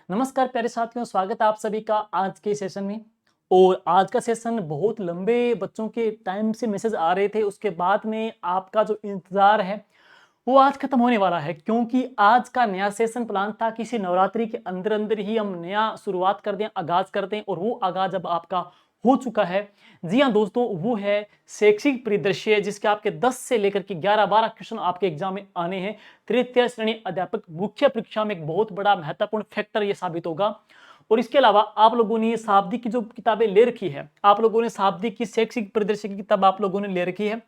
नमस्कार प्यारे साथियों, स्वागत है आप सभी का आज के सेशन में। और आज का सेशन बहुत लंबे बच्चों के टाइम से मैसेज आ रहे थे, उसके बाद में आपका जो इंतज़ार है वो आज खत्म होने वाला है, क्योंकि आज का नया सेशन प्लान था कि इसी नवरात्रि के अंदर अंदर ही हम नया शुरुआत कर दें, आगाज़ कर दें। और वो आगाज़ अब आपका हो चुका है। जी हाँ दोस्तों, वो है शैक्षिक परिदृश्य, जिसके आपके 10 से लेकर के 11-12 क्वेश्चन आपके एग्जाम में आने हैं। तृतीय श्रेणी अध्यापक मुख्य परीक्षा में एक बहुत बड़ा महत्वपूर्ण फैक्टर ये साबित होगा। और इसके अलावा आप लोगों ने शाब्दिक की जो किताबें ले रखी है, आप लोगों ने शाब्दिक की शैक्षिक परिदृश्य की किताब आप लोगों ने ले रखी है।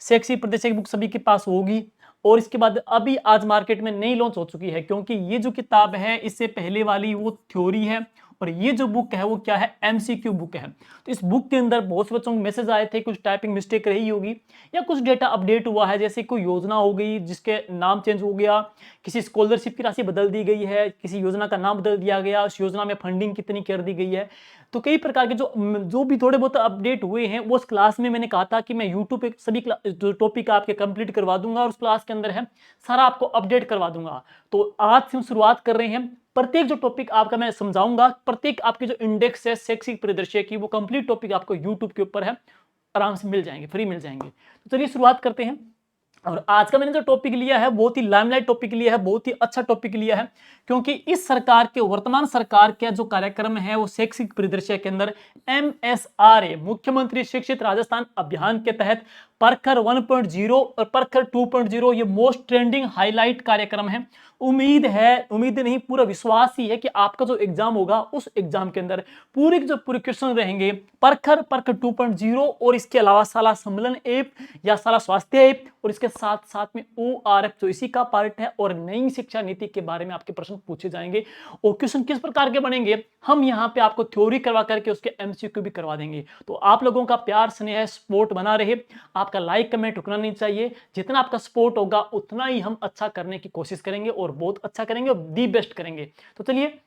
शैक्षिक परिदृश्य की बुक सभी के पास होगी। और इसके बाद अभी आज मार्केट में नई लॉन्च हो चुकी है, क्योंकि ये जो किताब है इससे पहले वाली वो थ्योरी है और ये जो बुक है वो क्या है, एमसीक्यू बुक है। तो इस बुक के अंदर बहुत से बच्चों को मैसेज आए थे, कुछ टाइपिंग मिस्टेक रही होगी या कुछ डेटा अपडेट हुआ है, जैसे कोई योजना हो गई जिसके नाम चेंज हो गया, किसी स्कॉलरशिप की राशि बदल दी गई है, किसी योजना का नाम बदल दिया गया, उस योजना में फंडिंग कितनी कर दी गई है। तो कई प्रकार के जो भी थोड़े बहुत अपडेट हुए हैं वो उस क्लास में मैंने कहा था कि मैं यूट्यूब पे सभी जो टॉपिक आपके कंप्लीट करवा दूंगा और उस क्लास के अंदर है सारा आपको अपडेट करवा दूंगा। तो आज से हम शुरुआत कर रहे हैं। प्रत्येक जो टॉपिक आपका मैं समझाऊंगा, प्रत्येक आपके जो इंडेक्स है शैक्षिक परिदृश्य की, वो कंप्लीट टॉपिक आपको यूट्यूब के ऊपर है, आराम से मिल जाएंगे, फ्री मिल जाएंगे। तो चलिए शुरुआत करते हैं। और आज का मैंने जो टॉपिक लिया है बहुत ही लाइमलाइट टॉपिक लिया है, बहुत ही अच्छा टॉपिक लिया है, क्योंकि इस सरकार के वर्तमान सरकार का जो कार्यक्रम है वो शैक्षिक परिदृश्य के अंदर MSRA मुख्यमंत्री शिक्षित राजस्थान अभियान के तहत परखर 1.0 और परखर 2.0 ये मोस्ट ट्रेंडिंग हाईलाइट कार्यक्रम है। उम्मीद नहीं पूरा विश्वास ही है कि आपका जो एग्जाम होगा उस एग्जाम के अंदर पूरे क्वेश्चन रहेंगे परखर 2.0 और इसके अलावा शाला सम्मेलन ऐप या शाला स्वास्थ्य ऐप और इसके साथ साथ में ORF जो इसी का पार्ट है। और नई शिक्षा नीति के बारे में आपके प्रश्न पूछे जाएंगे और क्वेश्चन किस प्रकार के बनेंगे, हम यहाँ पे आपको थ्योरी करवा करके उसके MCQ भी करवा देंगे। तो आप लोगों का प्यार स्नेह सपोर्ट बना रहे, आपका लाइक कमेंट रुकना नहीं चाहिए। जितना आपका सपोर्ट होगा उतना ही हम अच्छा करने की कोशिश करेंगे और बहुत अच्छा करेंगे और दी बेस्ट करेंगे। तो चलिए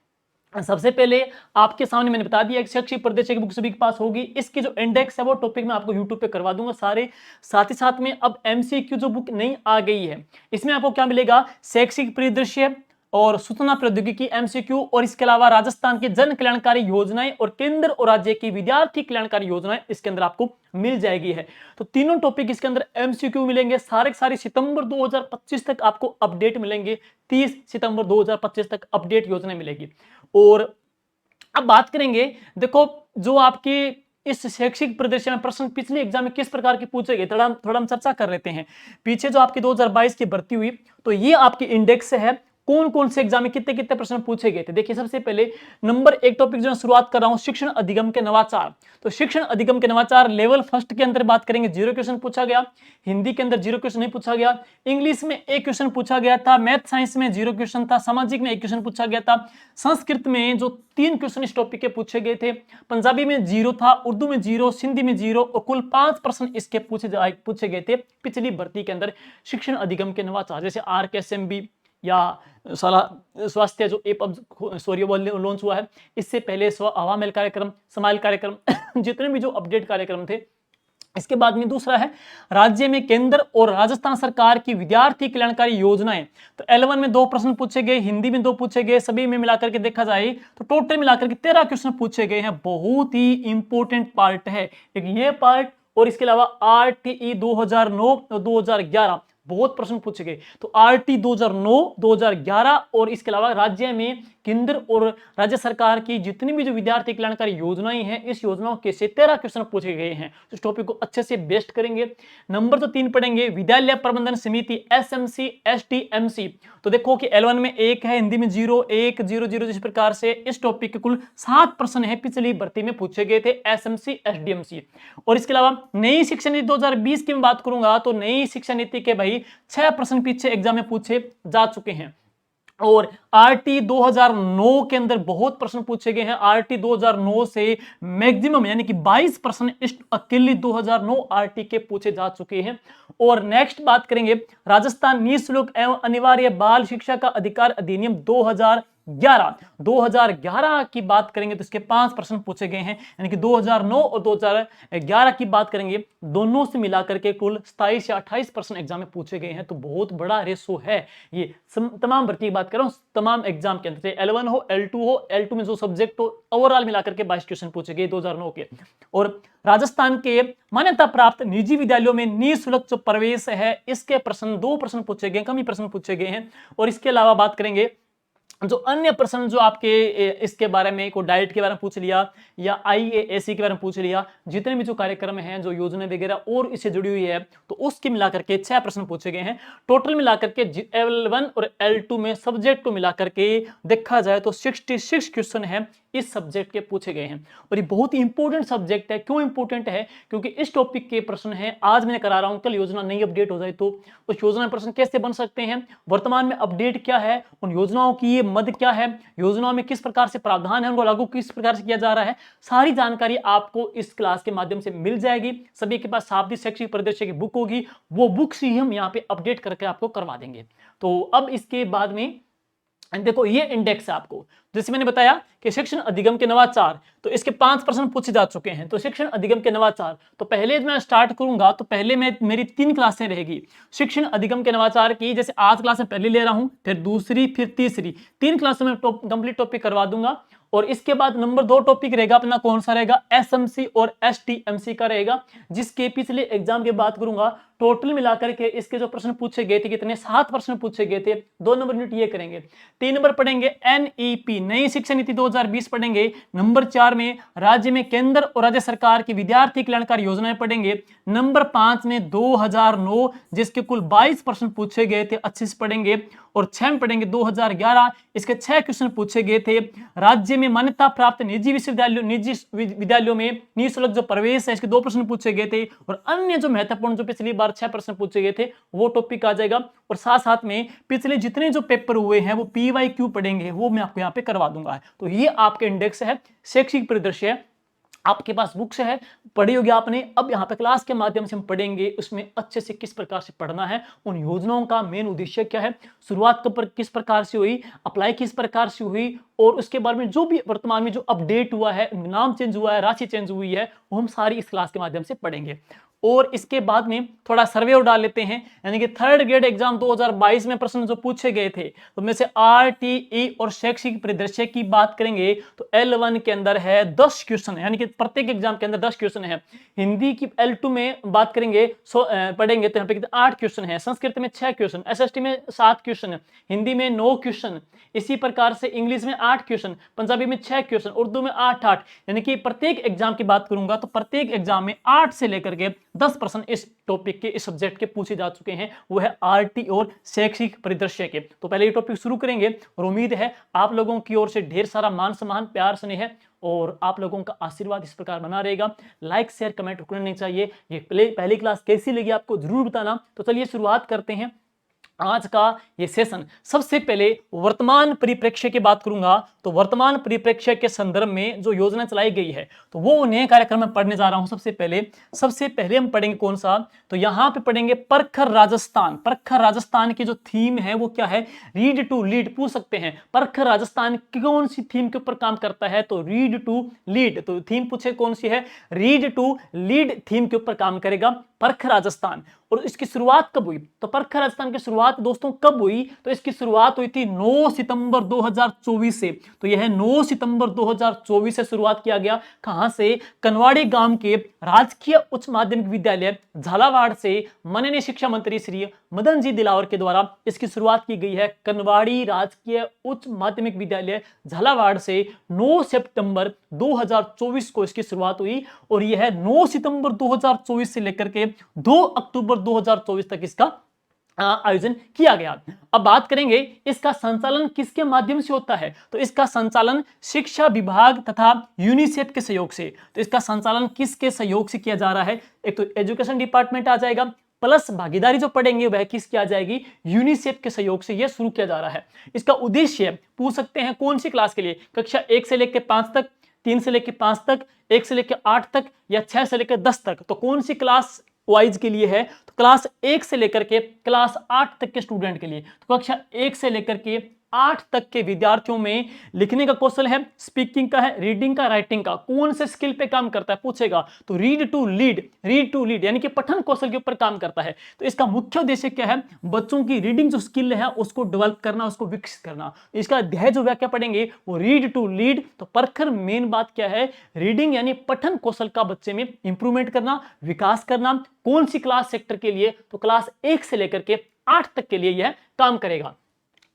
सबसे पहले आपके सामने मैंने बता दिया कि शैक्षिक परिदृश्य की बुक सभी के पास होगी। इसकी जो इंडेक्स है वो टॉपिक मैं आपको यूट्यूब पे करवा दूंगा सारे। साथ ही साथ में अब MCQ जो बुक नई आ गई है इसमें आपको क्या मिलेगा, शैक्षिक परिदृश्य और सूचना प्रौद्योगिकी MCQ और इसके अलावा राजस्थान की जन कल्याणकारी योजनाएं और केंद्र और राज्य की विद्यार्थी कल्याणकारी योजनाएं इसके अंदर आपको मिल जाएगी है। तो तीनों टॉपिक इसके अंदर MCQ मिलेंगे। सारे सितंबर 2025 तक आपको अपडेट मिलेंगे। 30 सितंबर 2025 तक अपडेट योजना मिलेगी। और अब बात करेंगे, देखो जो आपके इस शैक्षिक परिदृश्य में प्रश्न पिछले एग्जाम में किस प्रकार के पूछे गए थोड़ा हम चर्चा कर लेते हैं। पीछे जो आपकी 2022 की भर्ती हुई तो ये आपकी इंडेक्स है कौन कौन से एग्जाम में कितने कितने प्रश्न पूछे गए थे। देखिए सबसे पहले नंबर एक टॉपिक जो शुरुआत कर रहा हूं, शिक्षण अधिगम के नवाचार। तो शिक्षण अधिगम के नवाचार लेवल फर्स्ट के अंदर बात करेंगे, 0 क्वेश्चन पूछा गया। हिंदी के अंदर 0 क्वेश्चन नहीं पूछा गया। इंग्लिश में 1 क्वेश्चन पूछा गया था। मैथ साइंस में 0 क्वेश्चन था। सामाजिक में 1 क्वेश्चन पूछा गया था। संस्कृत में जो 3 क्वेश्चन इस टॉपिक के पूछे गए थे। पंजाबी में 0 था, उर्दू में 0, सिंधी में 0 और कुल 5 प्रश्न इसके पूछे गए थे पिछली भर्ती के अंदर शिक्षण अधिगम के नवाचार, जैसे RKSMB या साला स्वास्थ्य जो ऐप लॉन्च हुआ है, इससे पहले हवामेल कार्यक्रम, समाइल कार्यक्रम जितने भी जो अपडेट कार्यक्रम थे। इसके बाद में दूसरा है राज्य में केंद्र और राजस्थान सरकार की विद्यार्थी कल्याणकारी योजनाएं। तो L1 में 2 प्रश्न पूछे गए, हिंदी में 2 पूछे गए, सभी में मिलाकर के देखा जाए तो टोटल मिलाकर के 13 क्वेश्चन पूछे गए हैं। बहुत ही इंपॉर्टेंट पार्ट है एक ये पार्ट। और इसके अलावा RTE 2009 और 2011 बहुत प्रश्न पूछे गए। तो RT 2009 2011 और इसके अलावा राज्य में केंद्र और राज्य सरकार की जितनी भी जो विद्यार्थी कल्याणकारी योजनाएं हैं इस योजनाओं के से 13 क्वेश्चन पूछे गए हैं। इस टॉपिक को अच्छे से बेस्ट करेंगे। नंबर तो 3 पढ़ेंगे, विद्यालय प्रबंधन समिति SMC STMC। तो देखो कि L1 में 1 है, हिंदी में 0 1 0 0 जिस प्रकार से इस टॉपिक के कुल 7 प्रश्न है पिछली भर्ती में पूछे गए थे SMC SDMC। और इसके अलावा नई शिक्षा नीति 2020 की मैं बात करूंगा तो नई शिक्षा नीति के भाई 6 प्रश्न पीछे एग्जाम में पूछे जा चुके हैं। और RT 2009 के अंदर बहुत प्रश्न पूछे गए हैं। RT 2009 से मैक्सिमम यानी कि 22 प्रश्न इस अकेले 2009 RT के पूछे जा चुके हैं। और नेक्स्ट बात करेंगे राजस्थान निःशुल्क एवं अनिवार्य बाल शिक्षा का अधिकार अधिनियम 2011 की बात करेंगे तो इसके 5 प्रश्न पूछे गए हैं, यानी कि 2009 और 2011 की बात करेंगे, दोनों से मिलाकर के कुल 27 या 28 प्रश्न एग्जाम में पूछे गए हैं। तो बहुत बड़ा रेशो है ये, तमाम भर्ती की बात कर रहा हूं, तमाम एग्जाम के अंदर, L1 हो, L2 में जो सब्जेक्ट हो, ओवरऑल मिलाकर के 22 क्वेश्चन पूछे गए 2009 के। और राजस्थान के मान्यता प्राप्त निजी विद्यालयों में निःशुल्क जो प्रवेश है, इसके प्रश्न 2 प्रश्न पूछे गए, कम ही प्रश्न पूछे गए हैं। और इसके अलावा बात करेंगे जो अन्य प्रश्न जो आपके इसके बारे में, को डाइट के बारे में पूछ लिया या IASC के बारे में पूछ लिया, जितने भी जो कार्यक्रम हैं, जो योजना वगैरह और इससे जुड़ी हुई है, तो उसके मिलाकर के 6 प्रश्न पूछे गए हैं। टोटल मिलाकर के L1 और L2 में सब्जेक्ट को मिलाकर के देखा जाए तो 66 क्वेश्चन है इस सब्जेक्ट के पूछे गए हैं। और ये बहुत ही इंपॉर्टेंट सब्जेक्ट है। क्यों इंपॉर्टेंट है? क्योंकि इस टॉपिक के प्रश्न हैं, आज मैंने करा रहा हूं, कल योजना नई अपडेट हो जाए तो उस योजना में प्रश्न कैसे बन सकते हैं, वर्तमान में अपडेट क्या है, उन योजनाओं की ये मद क्या है, योजनाओं में किस प्रकार से प्रावधान है, उनको लागू किस प्रकार से किया जा रहा है, सारी जानकारी आपको इस क्लास के माध्यम से मिल जाएगी। सभी के पास शाब्दिक शैक्षिक परिदृश्य की बुक होगी, वो बुक्स ही हम यहाँ पे अपडेट करके आपको करवा देंगे। तो अब इसके बाद में देखो, ये इंडेक्स है आपको, जैसे मैंने बताया कि शिक्षण अधिगम के नवाचार, तो इसके 5 प्रश्न पूछे जा चुके हैं। तो शिक्षण अधिगम के नवाचार, तो पहले मैं स्टार्ट करूंगा तो पहले मेरी 3 क्लासें रहेगी शिक्षण अधिगम के नवाचार की। जैसे आज क्लास में पहले ले रहा हूं, फिर दूसरी, फिर तीसरी, 3 क्लासों में कंप्लीट टॉपिक करवा दूंगा। और इसके बाद नंबर 2 टॉपिक रहेगा अपना, कौन सा रहेगा, SMC और STMC का रहेगा, जिसके पिछले एग्जाम की बात करूंगा। टोटल मिलाकर के इसके जो प्रश्न पूछे गए थे, कितने, 7 प्रश्न पूछे गए थे। 2 नंबर यूनिट ये करेंगे। 3 नंबर पढ़ेंगे NEP, नई शिक्षा नीति 2020 पढ़ेंगे। नंबर 4 में राज्य में केंद्र और राज्य सरकार की विद्यार्थी कल्याणकारी योजनाएं पढ़ेंगे। नंबर 5 में 2009, जिसके कुल 22 प्रश्न पूछे गए थे, अच्छे से पढ़ेंगे। और 6 में पढ़ेंगे 2011, इसके 6 क्वेश्चन पूछे गए थे। राज्य में मान्यता प्राप्त निजी विद्यालयों में निःशुल्क जो प्रवेश है, इसके 2 प्रश्न पूछे गए थे। और अन्य जो महत्वपूर्ण, जो पिछली बार 6 प्रश्न पूछे गए थे, वो टॉपिक आ जाएगा। और साथ साथ में पिछले जितने जो पेपर हुए हैं, वो PYQ पढ़ेंगे, वो मैं आपको यहाँ पे करवा दूंगा। तो ये आपके इंडेक्स है, शैक्षिक परिदृश्य है, आपके पास बुक्स है, पढ़ी होगी आपने। अब यहाँ पे क्लास के माध्यम से हम पढ़ेंगे, उसमें अच्छे से किस प्रकार से पढ़ना है, उन योजनाओं का मेन उद्देश्य क्या है, शुरुआत किस प्रकार से हुई, अप्लाई किस प्रकार से हुई, और उसके बारे में जो भी वर्तमान में जो अपडेट हुआ है, नाम चेंज हुआ है, राशि चेंज हुई है, वो हम सारी इस क्लास के माध्यम से पढ़ेंगे। और इसके बाद में थोड़ा सर्वे और डाल लेते हैं, यानी कि 3rd ग्रेड एग्जाम 2022 में प्रश्न जो पूछे गए थे, तो में से RTE और शैक्षिक परिदृश्य की बात करेंगे तो L1 के अंदर है 10 क्वेश्चन, यानी कि प्रत्येक एग्जाम के अंदर 10 क्वेश्चन है। हिंदी की L2 में बात करेंगे पढ़ेंगे तो यहाँ पे 8 क्वेश्चन है, संस्कृत में 6 क्वेश्चन, SST में 7 क्वेश्चन, हिंदी में 9 क्वेश्चन, इसी प्रकार से इंग्लिश में 8 क्वेश्चन, पंजाबी में 6 क्वेश्चन, उर्दू में 8, यानी कि प्रत्येक एग्जाम की बात करूंगा तो प्रत्येक एग्जाम में 8 से लेकर के 10 प्रश्न इस टॉपिक के, इस सब्जेक्ट के पूछे जा चुके हैं, वो है RT और शैक्षिक परिदृश्य के। तो पहले ये टॉपिक शुरू करेंगे और उम्मीद है आप लोगों की ओर से ढेर सारा मान सम्मान, प्यार, स्नेह और आप लोगों का आशीर्वाद इस प्रकार बना रहेगा। लाइक शेयर कमेंट रुकना नहीं चाहिए। ये पहली क्लास कैसी लगी आपको जरूर बताना। तो चलिए शुरुआत करते हैं आज का ये सेशन। सबसे पहले वर्तमान परिप्रेक्ष्य की बात करूंगा, तो वर्तमान परिप्रेक्ष्य के संदर्भ में जो योजना चलाई गई है, तो वो नए कार्यक्रम में पढ़ने जा रहा हूं। सबसे पहले हम पढ़ेंगे कौन सा, तो यहां पे पढ़ेंगे परखर राजस्थान। परखर राजस्थान की जो थीम है वो क्या है, रीड टू लीड। पूछ सकते हैं परखर राजस्थान कौन सी थीम के ऊपर काम करता है, तो रीड टू लीड। तो थीम पूछे कौन सी है, रीड टू लीड थीम के ऊपर काम करेगा परखर राजस्थान। और इसकी शुरुआत कब हुई, तो परखर राजस्थान की शुरुआत दोस्तों कब हुई, तो इसकी शुरुआत हुई थी 9 सितंबर 2024 से। तो यह 9 सितंबर 2024 से शुरुआत किया गया। कहां से, कनवाड़ी गांव के राजकीय उच्च माध्यमिक विद्यालय झालावाड़ से माननीय शिक्षा मंत्री श्री मदन जी दिलावर के द्वारा इसकी शुरुआत की गई है। कनवाड़ी राजकीय उच्च माध्यमिक विद्यालय झालावाड़ से 9 सितंबर 2024 को इसकी शुरुआत हुई। और यह 9 सितंबर 2024 से लेकर के 2 अक्टूबर 2024 तक इसका आयोजन किया गया। अब बात करेंगे इसका संचालन किसके माध्यम से होता है, तो इसका संचालन शिक्षा विभाग तथा यूनिसेफ के सहयोग से। तो इसका संचालन किसके सहयोग से किया जा रहा है, एक तो एजुकेशन डिपार्टमेंट आ जाएगा, प्लस भागीदारी जो पढ़ेंगे वह किसकी आ जाएगी, यूनिसेफ के सहयोग से यह शुरू किया जा रहा है। इसका उद्देश्य पूछ सकते हैं कौन सी क्लास के लिए, कक्षा 1 से लेकर 5 तक, 3 से लेकर 5 तक, 1 से लेकर 8 तक या 6 से लेकर 10 तक। तो कौन सी क्लास वाइज के लिए है, तो क्लास 1 से लेकर के क्लास 8 तक के स्टूडेंट के लिए। तो कक्षा 1 से लेकर के 8 तक के विद्यार्थियों में लिखने का कौशल है, स्पीकिंग का है, रीडिंग का, राइटिंग का, कौन से स्किल पे काम करता है पूछेगा तो रीड टू लीड यानी कि पठन कौशल के ऊपर काम करता है। तो इसका मुख्य उद्देश्य क्या है, बच्चों की रीडिंग जो स्किल है उसको डेवलप करना, उसको विकसित करना। इसका अध्याय जो व्याख्या पढ़ेंगे वो रीड टू लीड। तो परखर मेन बात क्या है, रीडिंग यानी पठन कौशल का बच्चे में इंप्रूवमेंट करना, विकास करना। कौन सी क्लास सेक्टर के लिए, तो क्लास 1 से लेकर के 8 तक के लिए यह काम करेगा।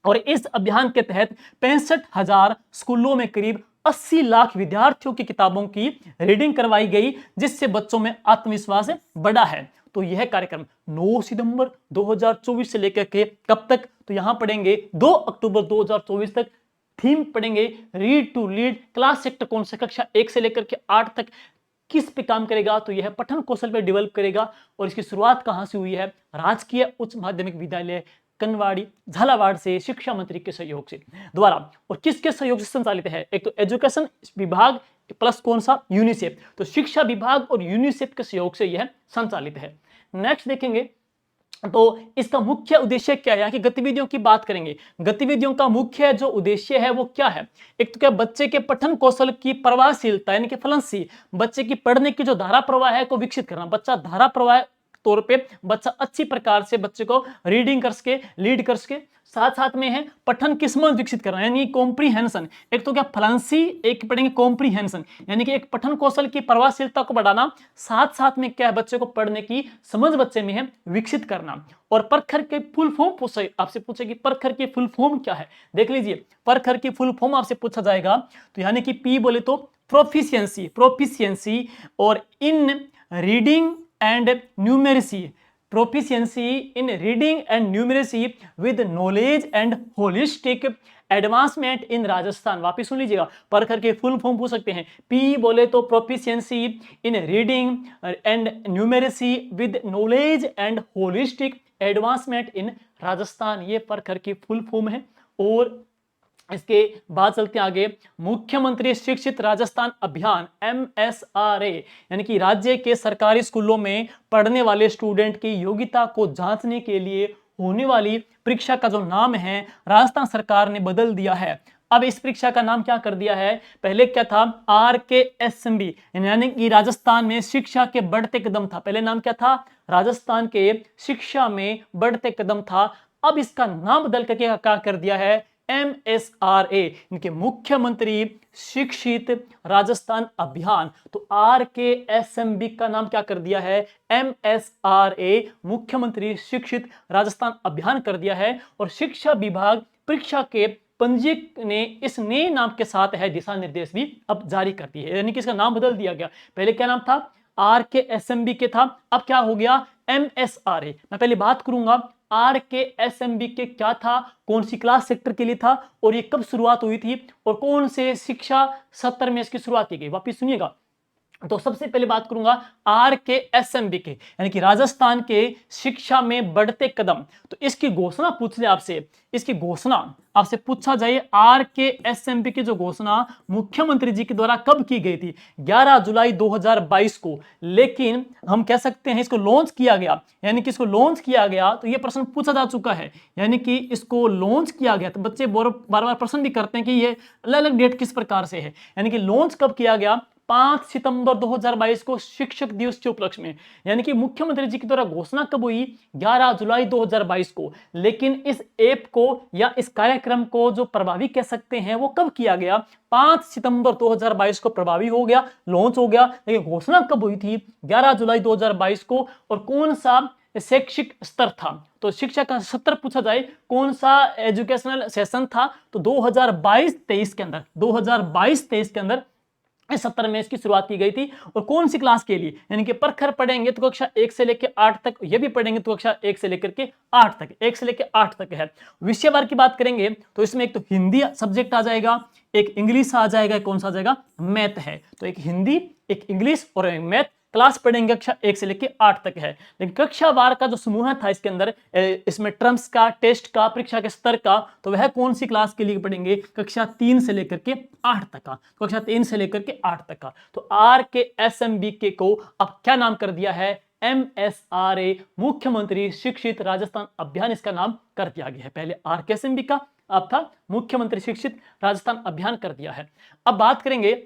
और इस अभियान के तहत 65,000 स्कूलों में करीब 80 लाख विद्यार्थियों की किताबों की रीडिंग करवाई गई, जिससे बच्चों में आत्मविश्वास बढ़ा है। तो यह कार्यक्रम 9 सितंबर 2024 से लेकर के कब तक, तो यहां पढ़ेंगे 2 अक्टूबर 2024 तक। थीम पढ़ेंगे read to lead, class sector कौन सा, कक्षा 1 से लेकर के 8 तक किस पे काम करेगा, तो यह पठन कौशल पे डेवलप करेगा। और इसकी शुरुआत कहां से हुई है, राजकीय उच्च माध्यमिक विद्यालय कनवाड़ी झालावाड़ से शिक्षा मंत्री के सहयोग से द्वारा। और किसके सहयोग से संचालित है, एक तो एजुकेशन विभाग प्लस कौन सा, यूनिसेफ। तो शिक्षा विभाग और यूनिसेफ के सहयोग से यह संचालित है। नेक्स्ट देखेंगे तो इसका मुख्य उद्देश्य क्या है, यहाँ की गतिविधियों की बात करेंगे। गतिविधियों का मुख्य जो उद्देश्य है वो क्या है, एक तो क्या बच्चे के पठन कौशल की प्रवाहशीलता यानी कि फ्लुएंसी, बच्चे की पढ़ने की जो धारा प्रवाह है को विकसित करना। बच्चा धारा प्रवाह तौर पे बच्चा अच्छी प्रकार से बच्चे को रीडिंग कर सके, लीड कर सके। साथ साथ में है पठन की समझ विकसित करना यानी कॉम्प्रीहेंशन। एक तो क्या फ्लुएंसी, एक पढ़ेंगे कॉम्प्रीहेंशन यानी कि एक पठन कौशल की प्रभावशीलता को बढ़ाना, साथ साथ में क्या है बच्चे को पढ़ने की समझ बच्चे में है विकसित करना। और परखर के फुल फॉर्म पूछे, आपसे पूछेगी परखर की फुल फॉर्म क्या है, देख लीजिए परखर की फुल फॉर्म आपसे पूछा जाएगा। तो यानी कि पी बोले तो प्रोफिशिएंसी और इन reading and numeracy, proficiency in reading and numeracy with knowledge and holistic advancement in Rajasthan. वापिस सुन लीजिएगा, परखर के फुल फॉर्म पूछ सकते हैं। पी बोले तो proficiency in reading and numeracy with knowledge and holistic advancement in Rajasthan, ये परखर की फुल फॉर्म है। और इसके बाद चलते आगे, मुख्यमंत्री शिक्षित राजस्थान अभियान MSRA यानी कि राज्य के सरकारी स्कूलों में पढ़ने वाले स्टूडेंट की योग्यता को जांचने के लिए होने वाली परीक्षा का जो नाम है राजस्थान सरकार ने बदल दिया है। अब इस परीक्षा का नाम क्या कर दिया है, पहले क्या था RKSMB यानी कि राजस्थान में शिक्षा के बढ़ते कदम था। पहले नाम क्या था, राजस्थान के शिक्षा में बढ़ते कदम था। अब इसका नाम बदल करके क्या कर दिया है, MSRA इनके मुख्यमंत्री शिक्षित राजस्थान अभियान। तो RKSMB का नाम क्या कर दिया है, MSRA मुख्यमंत्री शिक्षित राजस्थान अभियान कर दिया है। और शिक्षा विभाग परीक्षा के पंजीयक ने इस नए नाम के साथ है दिशा निर्देश भी अब जारी करती है, यानी कि इसका नाम बदल दिया गया। पहले क्या नाम था, RKSMB के था, अब क्या हो गया MSRA। मैं पहले बात करूंगा RKSMB के क्या था, कौन सी क्लास सेक्टर के लिए था और ये कब शुरुआत हुई थी और कौन से शिक्षा सत्र में इसकी शुरुआत की गई, वापिस सुनिएगा। तो सबसे पहले बात करूंगा RKSMB के यानी कि राजस्थान के शिक्षा में बढ़ते कदम। तो इसकी घोषणा पूछ ले आपसे, इसकी घोषणा आपसे पूछा जाए RKSMB की जो घोषणा मुख्यमंत्री जी के द्वारा कब की गई थी, 11 जुलाई 2022 को। लेकिन हम कह सकते हैं इसको लॉन्च किया गया, यानी कि इसको लॉन्च किया गया तो ये प्रश्न पूछा जा चुका है, यानी कि इसको लॉन्च किया गया। तो बच्चे बार बार प्रश्न भी करते हैं कि ये अलग अलग डेट किस प्रकार से है, यानी कि लॉन्च कब किया गया, 5 सितंबर 2022 को शिक्षक दिवस के उपलक्ष्य में। यानी कि मुख्यमंत्री जी के द्वारा घोषणा कब हुई, 11 जुलाई 2022 को। लेकिन इस ऐप को या इस कार्यक्रम को जो प्रभावी कह सकते हैं वो कब किया गया, 5 सितंबर 2022 को प्रभावी हो गया, लॉन्च हो गया। लेकिन घोषणा कब हुई थी, 11 जुलाई 2022 को। और कौन सा शैक्षिक स्तर था, तो शिक्षा का सत्र पूछा जाए कौन सा एजुकेशनल सेशन था, तो 2022-23 के अंदर, 2022-23 के अंदर इस सत्र में इसकी शुरुआत की गई थी। और कौन सी क्लास के लिए, यानी कि परखर पढ़ेंगे तो कक्षा 1 से लेकर 8 तक, ये भी पढ़ेंगे तो कक्षा 1 से लेकर के 8 तक, 1 से लेकर 8 तक है। विषयवार की बात करेंगे तो इसमें एक तो हिंदी सब्जेक्ट आ जाएगा, एक इंग्लिश आ जाएगा, कौन सा आ जाएगा, मैथ है। तो एक हिंदी, एक इंग्लिश और एक मैथ क्लास पढ़ेंगे, कक्षा 1 से लेकर 8 तक है। लेकिन कक्षा वार का जो समूह था इसके अंदर, इसमें टर्म्स का, टेस्ट का, परीक्षा के स्तर का, तो वह कौन सी क्लास के लिए पढ़ेंगे, कक्षा 3 से लेकर के 8 तक का, कक्षा 3 से लेकर के 8 तक का। तो RKSMB के को अब क्या नाम कर दिया है, MSRA मुख्यमंत्री शिक्षित राजस्थान अभियान इसका नाम कर दिया गया है। पहले RKSMB का, आपका मुख्यमंत्री शिक्षित राजस्थान अभियान कर दिया है। अब बात करेंगे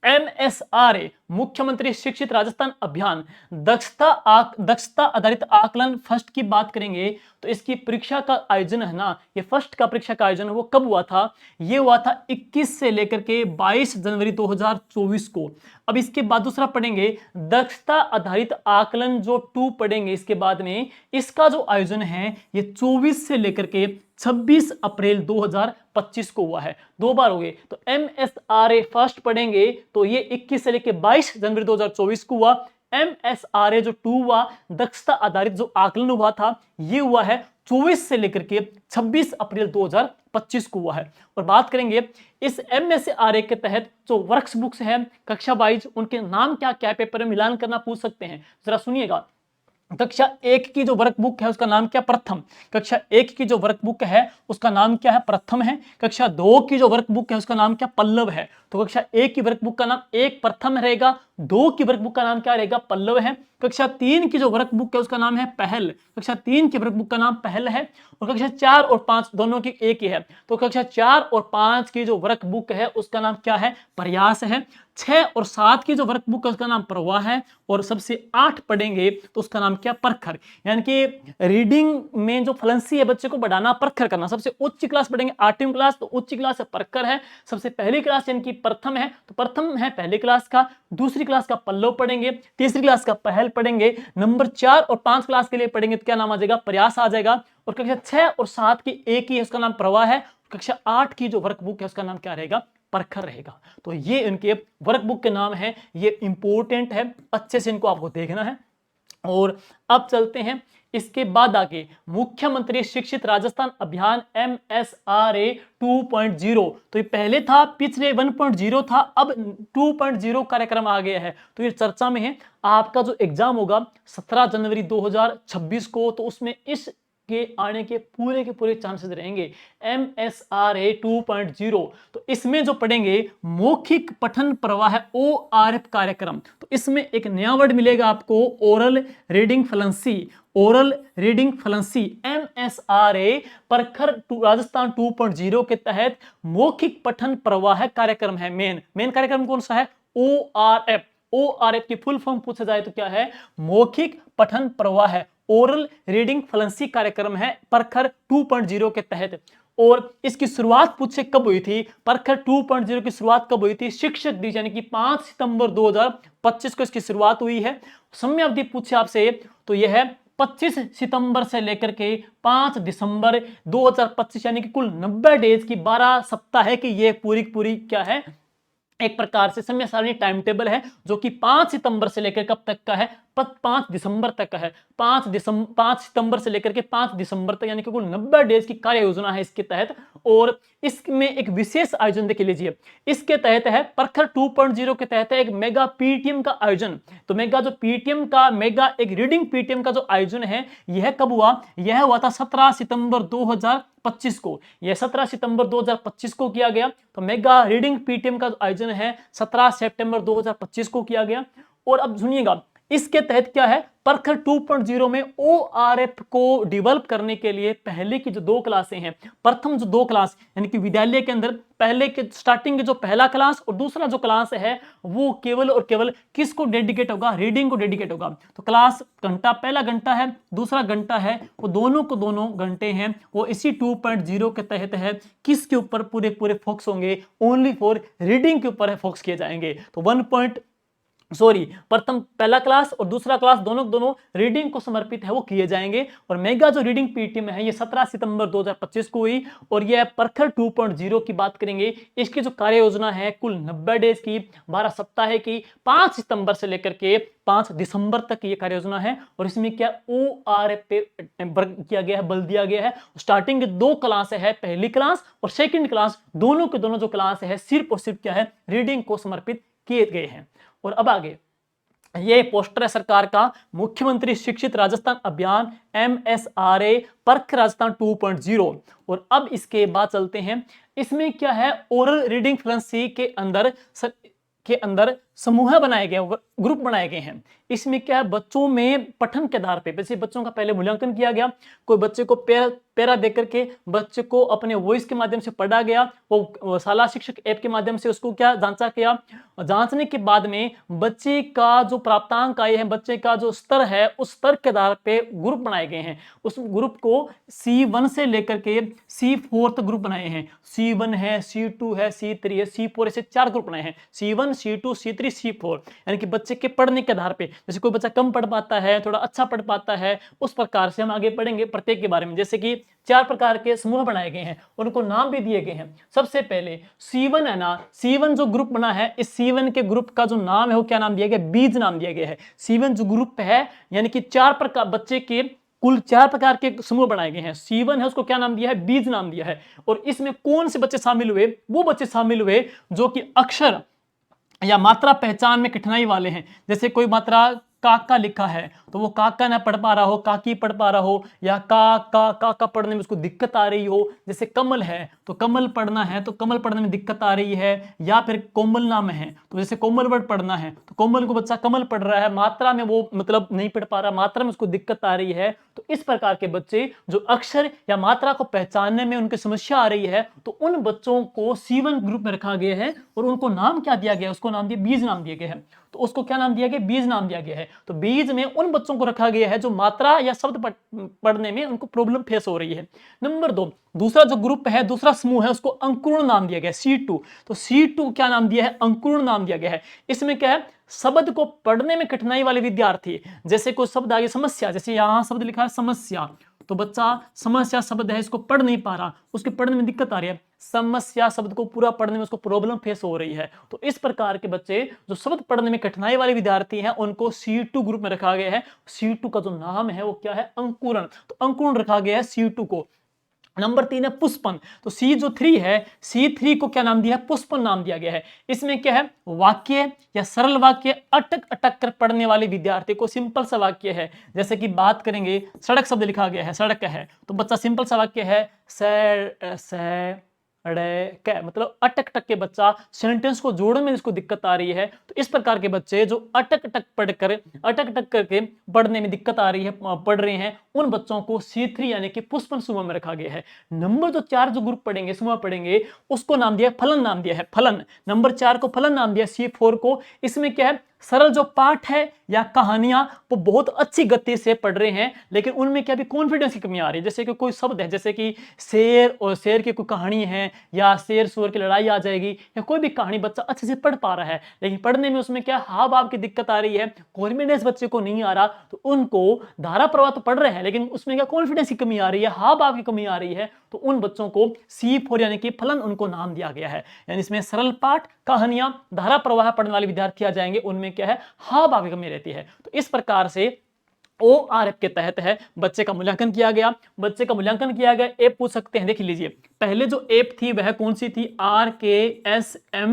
MSRA मुख्यमंत्री शिक्षित राजस्थान अभियान दक्षता आधारित आकलन फर्स्ट की बात करेंगे तो इसकी परीक्षा का आयोजन है ना, ये फर्स्ट का परीक्षा का आयोजन वो कब हुआ था? ये हुआ था 21 से लेकर के 22 जनवरी 2024 को। अब इसके बाद दूसरा पढ़ेंगे दक्षता आधारित आकलन जो 2 पढ़ेंगे इसके बाद में, इसका जो आयोजन है ये 24 से लेकर के 26 अप्रैल 2025 को हुआ है, 2 बार हो गए। तो MSRA फर्स्ट पढ़ेंगे तो ये 21 से लेकर 22 जनवरी 2024 को हुआ। MSRA जो 2 हुआ दक्षता आधारित जो आकलन हुआ था ये हुआ है 24 से लेकर के 26 अप्रैल 2025 को हुआ है। और बात करेंगे इस MSRA के तहत जो वर्क्स बुक्स है कक्षा वाइज उनके नाम क्या क्या है, पेपर में मिलान करना पूछ सकते हैं, जरा सुनिएगा। कक्षा 1 की जो वर्क बुक है उसका नाम क्या? प्रथम। कक्षा 1 की जो वर्क बुक है उसका नाम क्या है? प्रथम है। कक्षा 2 की जो वर्क बुक है उसका नाम क्या? पल्लव है। तो कक्षा 1 की वर्क बुक का नाम 1 प्रथम रहेगा, 2 की वर्क बुक का नाम क्या रहेगा? पल्लव है। कक्षा 3 की जो वर्क बुक है उसका नाम है पहल, कक्षा 3 की वर्क बुक का नाम पहल है। और कक्षा 4 और 5 दोनों की एक ही है, तो कक्षा 4 और 5 की जो वर्क बुक है उसका नाम क्या है? प्रयास है। 6 और 7 की जो वर्क बुक है उसका नाम प्रवाह है। और सबसे 8 पढ़ेंगे तो उसका नाम क्या? परखर। यानी कि रीडिंग में जो फ्लुएंसी है बच्चे को बढ़ाना, परखर करना। सबसे उच्च क्लास पढ़ेंगे 8वीं क्लास, तो उच्च क्लास है परखर है। सबसे पहली क्लास यानी कि प्रथम है, तो प्रथम है पहली क्लास का। दूसरी क्लास का पल्लव पढ़ेंगे, तीसरी क्लास का पहल पढ़ेंगे। नंबर 4 और 5 क्लास के लिए पढ़ेंगे तो क्या नाम आ जाएगा? प्रयास आ जाएगा। और कक्षा 6 और 7 की एक ही है, उसका नाम प्रवाह है। कक्षा 8 की जो वर्क बुक है उसका नाम क्या रहेगा? परखर रहेगा। तो ये इनके वर्क बुक के नाम है, ये इंपॉर्टेंट है, अच्छे से इनको आपको देखना है। और अब चलते हैं इसके बाद आगे मुख्यमंत्री शिक्षित राजस्थान अभियान MSRA 2.0। तो ये पहले था, पिछले 1.0 था, अब 2.0 कार्यक्रम आ गया है। तो ये चर्चा में है। आपका जो एग्जाम होगा 17 जनवरी 2026 को, तो उसमें इस के आने के पूरे चांसेस रहेंगे। MSRA 2.0, तो इसमें जो पढ़ेंगे मौखिक पठन प्रवाह ORF कार्यक्रम, तो इसमें एक नया वर्ड मिलेगा आपको, oral reading fluency. Oral reading fluency MSRA परखर राजस्थान 2.0 के तहत मौखिक पठन प्रवाह कार्यक्रम है। मेन कार्यक्रम कौन सा है? ORF। ORF की फुल फॉर्म पूछा जाए तो क्या है? मौखिक पठन प्रवाह, ओरल रीडिंग फ्लुएंसी कार्यक्रम है परखर 2.0 के तहत। और इसकी शुरुआत पूछे कब हुई थी? परखर 2.0 की शुरुआत कब हुई थी? शिक्षक दिवस यानी कि 5 सितंबर 2025 को इसकी शुरुआत हुई है। समय अवधि पूछे आपसे तो यह है 25 सितंबर से लेकर के 5 दिसंबर 2025, यानी कि कुल 90 डेज की 12 सप्ताह है कि ये पूरी क्या है? एक प्रकार से समय सारणी टाइम टेबल है, जो कि 5 सितंबर से लेकर कब तक का है? 5 दिसंबर तक का है। 5 सितंबर से लेकर के 5 दिसंबर तक, यानी कि कुल 90 डेज की कार्य योजना है इसके तहत। और इसमें एक विशेष आयोजन देख लीजिए, इसके तहत है परखर 2.0 के तहत है एक मेगा PTM का आयोजन। तो मेगा जो PTM का मेगा एक रीडिंग PTM का जो आयोजन है, यह कब हुआ? यह हुआ था 17 सितंबर 2025 को। यह 17 सितंबर 2025 को किया गया। तो मेगा रीडिंग PTM का आयोजन है 17 सितंबर 2025 को किया गया। और अब सुनिएगा, इसके तहत क्या है? परखर 2.0 में ORF को डेवलप करने के लिए पहले की जो 2 क्लासें हैं, प्रथम जो 2 क्लास यानी कि विद्यालय के अंदर पहले के स्टार्टिंग के जो पहला क्लास और दूसरा जो क्लास है वो केवल और केवल किसको डेडिकेट होगा? रीडिंग को डेडिकेट होगा। तो क्लास घंटा, पहला घंटा है, दूसरा घंटा है, वो दोनों को दोनों घंटे हैं वो इसी 2.0 के तहत है। किसके ऊपर पूरे फोकस होंगे? ओनली फॉर रीडिंग के ऊपर फोकस किए जाएंगे। तो प्रथम पहला क्लास और दूसरा क्लास दोनों रीडिंग को समर्पित है, वो किए जाएंगे। और मेगा जो रीडिंग PTM है ये 17 सितंबर 2025 को हुई। और यह परखर 2.0 की बात करेंगे, इसकी जो कार्य योजना है कुल 90 डेज की 12 सप्ताह की, 5 सितंबर से लेकर के 5 दिसंबर तक ये कार्य योजना है। और इसमें क्या ORF पे किया गया है, बल दिया गया है। स्टार्टिंग के 2 क्लास है, पहली क्लास और सेकंड क्लास, दोनों के दोनों जो क्लास है सिर्फ और सिर्फ क्या है? रीडिंग को समर्पित किए गए हैं। और अब आगे ये पोस्टर है सरकार का, मुख्यमंत्री शिक्षित राजस्थान अभियान MSRA परख राजस्थान 2.0। और अब इसके बाद चलते हैं, इसमें क्या है? ओरल रीडिंग फ्लुएंसी के अंदर समूह बनाए गए, ग्रुप बनाए गए हैं। इसमें क्या है, बच्चों में पठन के आधार पे वैसे बच्चों का पहले मूल्यांकन किया गया। कोई बच्चे को पैरा दे करके बच्चे को अपने वॉइस के माध्यम से पढ़ा गया। वो शाला शिक्षक ऐप के माध्यम से उसको क्या जांचा किया। जांचने के बाद में बच्चे का जो प्राप्तांक आए हैं, बच्चे का जो स्तर है, उस स्तर के आधार पे ग्रुप बनाए गए हैं। उस ग्रुप को C1 से लेकर के C4 तक ग्रुप बनाए हैं। C1 है, C2 है, C3 है, C4, ऐसे 4 ग्रुप बनाए हैं। C1, C2, C3, C4, यानी कि बच्चे के पढ़ने के आधार पे, जैसे कोई बच्चा कम पढ़ पाता है, थोड़ा अच्छा पढ़ पाता है, उस प्रकार से हम आगे पढ़ेंगे प्रत्येक के बारे में। जैसे कि 4 प्रकार के समूह बनाए गए हैं, उनको नाम भी दिए गए हैं। सबसे पहले C1 है ना, C1 जो ग्रुप बना है, इस C1 के ग्रुप का जो नाम है वो क्या नाम दिया गया, बीज नाम दिया गया है। C1 जो ग्रुप है, यानी कि 4 प्रकार बच्चे के कुल 4 प्रकार के समूह बनाए गए हैं। C1 है, उसको क्या नाम दिया है, बीज नाम दिया है। और इसमें कौन से बच्चे शामिल हुए, वो बच्चे शामिल हुए जो कि अक्षर या मात्रा पहचान में कठिनाई वाले हैं। जैसे कोई मात्रा काका लिखा है तो वो काका ना पढ़ पा रहा हो, काकी पढ़ पा रहा हो, या का पढ़ने में उसको दिक्कत आ रही हो। जैसे कमल है तो कमल पढ़ना है तो कमल पढ़ने में दिक्कत आ रही है। या फिर कोमल नाम है तो जैसे कोमल वर्ड पढ़ना है तो कोमल को बच्चा कमल पढ़ रहा है, मात्रा में वो मतलब नहीं पढ़ पा रहा, मात्रा में उसको दिक्कत आ रही है। तो इस प्रकार के बच्चे जो अक्षर या मात्रा को पहचानने में उनकी समस्या आ रही है, तो उन बच्चों को C1 ग्रुप में रखा गया है। और उनको नाम क्या दिया गया है, उसको नाम दिया बीज नाम दिया गया है। तो उसको क्या नाम दिया गया, बीज नाम दिया गया है। तो बीज में उन बच्चों को रखा गया है जो मात्रा या शब्द पढ़ने में उनको प्रॉब्लम फेस हो रही है। नंबर 2, दूसरा जो ग्रुप है, दूसरा समूह है, उसको अंकुरण नाम दिया गया है, C2। तो C2 क्या नाम दिया है, अंकुरण नाम दिया गया है। इसमें क्या है, शब्द को पढ़ने में कठिनाई वाले विद्यार्थी, जैसे कोई शब्द आगे समस्या, जैसे यहां शब्द लिखा है समस्या, तो बच्चा समस्या शब्द है, इसको पढ़ नहीं पा रहा, उसके पढ़ने में दिक्कत आ रही है। समस्या शब्द को पूरा पढ़ने में उसको प्रॉब्लम फेस हो रही है। तो इस प्रकार के बच्चे जो शब्द पढ़ने में कठिनाई वाले विद्यार्थी हैं, उनको C2 ग्रुप में रखा गया है। C2 का जो नाम है वो क्या है, अंकुरण। तो अंकुरण रखा गया है C2 को। नंबर 3 है पुष्पन। तो C3 है, C3 को क्या नाम दिया है, पुष्पन नाम दिया गया है। इसमें क्या है, वाक्य या सरल वाक्य अटक अटक कर पढ़ने वाले विद्यार्थी को सिंपल सा वाक्य है। जैसे कि बात करेंगे, सड़क शब्द लिखा गया है, सड़क है, तो बच्चा सिंपल सा वाक्य है, मतलब अटक अटक के बच्चा सेंटेंस को जोड़ने में जिसको दिक्कत आ रही है। तो इस प्रकार के बच्चे जो अटक अटक पढ़कर अटक अटक करके पढ़ने में दिक्कत आ रही है, पढ़ रहे हैं, उन बच्चों को C3 यानी कि पुष्पन समूह में रखा गया है। नंबर जो 4 जो ग्रुप पढ़ेंगे, समूह पढ़ेंगे, उसको नाम दिया फलन नाम दिया है, फलन। नंबर 4 को फलन नाम दिया, C4 को। इसमें क्या है, सरल जो पाठ है या कहानियां वो बहुत अच्छी गति से पढ़ रहे हैं, लेकिन उनमें क्या भी कॉन्फिडेंस की कमी आ रही है। जैसे कि कोई शब्द है, जैसे कि शेर और शेर की कोई कहानी है, या शेर सूअर की लड़ाई आ जाएगी, या कोई भी कहानी बच्चा अच्छे से पढ़ पा रहा है, लेकिन पढ़ने में उसमें क्या हाव भाव की दिक्कत आ रही है, कॉन्फिडेंस बच्चे को नहीं आ रहा। तो उनको धारा प्रवाह तो पढ़ रहे हैं, लेकिन उसमें क्या कॉन्फिडेंस की कमी आ रही है, हाव भाव की कमी आ रही है। तो उन बच्चों को C4 यानी कि फलन उनको नाम दिया गया है। यानी इसमें सरल पाठ, कहानियां, धारा प्रवाह पढ़ने वाले विद्यार्थी आ जाएंगे, उनमें क्या है, हाव भाव की कमी रहती है। तो इस प्रकार से ORF के तहत है बच्चे का मूल्यांकन किया गया। बच्चे का मूल्यांकन किया गया, एप पूछ सकते हैं, देख लीजिए। पहले जो एप थी वह कौन सी थी, RKSMB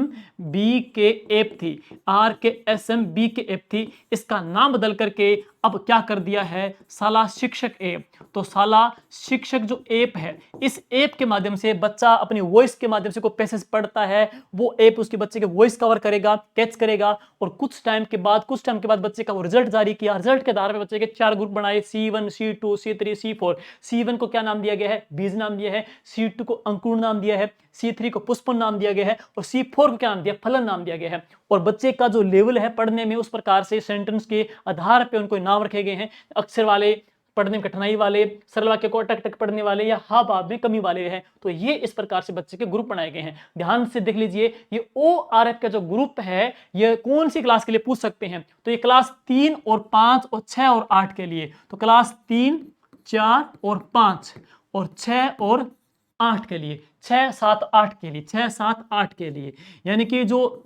के एप थी, RKSMB के एप थी। इसका नाम बदल करके अब क्या कर दिया है, शाला शिक्षक ऐप। तो शाला शिक्षक जो ऐप है, इस ऐप के माध्यम से बच्चा अपनी वॉइस के माध्यम से कोई पैसेज पढ़ता है, वो ऐप उसके बच्चे के वॉइस कवर करेगा, कैच करेगा, और कुछ टाइम के बाद बच्चे का वो रिजल्ट जारी किया। रिजल्ट के आधार पर बच्चे के 4 ग्रुप बनाए, C1, C2, C3, C4। C1 को क्या नाम दिया गया है, बीज नाम दिया है। C2 को अंकुरण नाम दिया है। C3 को पुष्पन नाम दिया गया है। और C4 को क्या नाम दिया, फलन नाम दिया गया है। और बच्चे का जो लेवल है पढ़ने में, उस प्रकार से सेंटेंस के आधार पे उनको नाम रखे गए हैं। अक्षर वाले, पढ़ने में कठिनाई वाले, सरल वाक्य को अटक अटक पढ़ने वाले, या हाव भाव में कमी वाले हैं। तो ये इस प्रकार से बच्चे के ग्रुप बनाए गए हैं। ध्यान से देख लीजिए, ये ORF का जो ग्रुप है, ये कौन सी क्लास के लिए पूछ सकते हैं। तो ये क्लास 3 और 5 और 6 और 8 के लिए। तो क्लास 3, 4 और 5 और 6 और 8 के लिए, 6, 7, 8 के लिए, 6, 7, 8 के लिए। यानी कि जो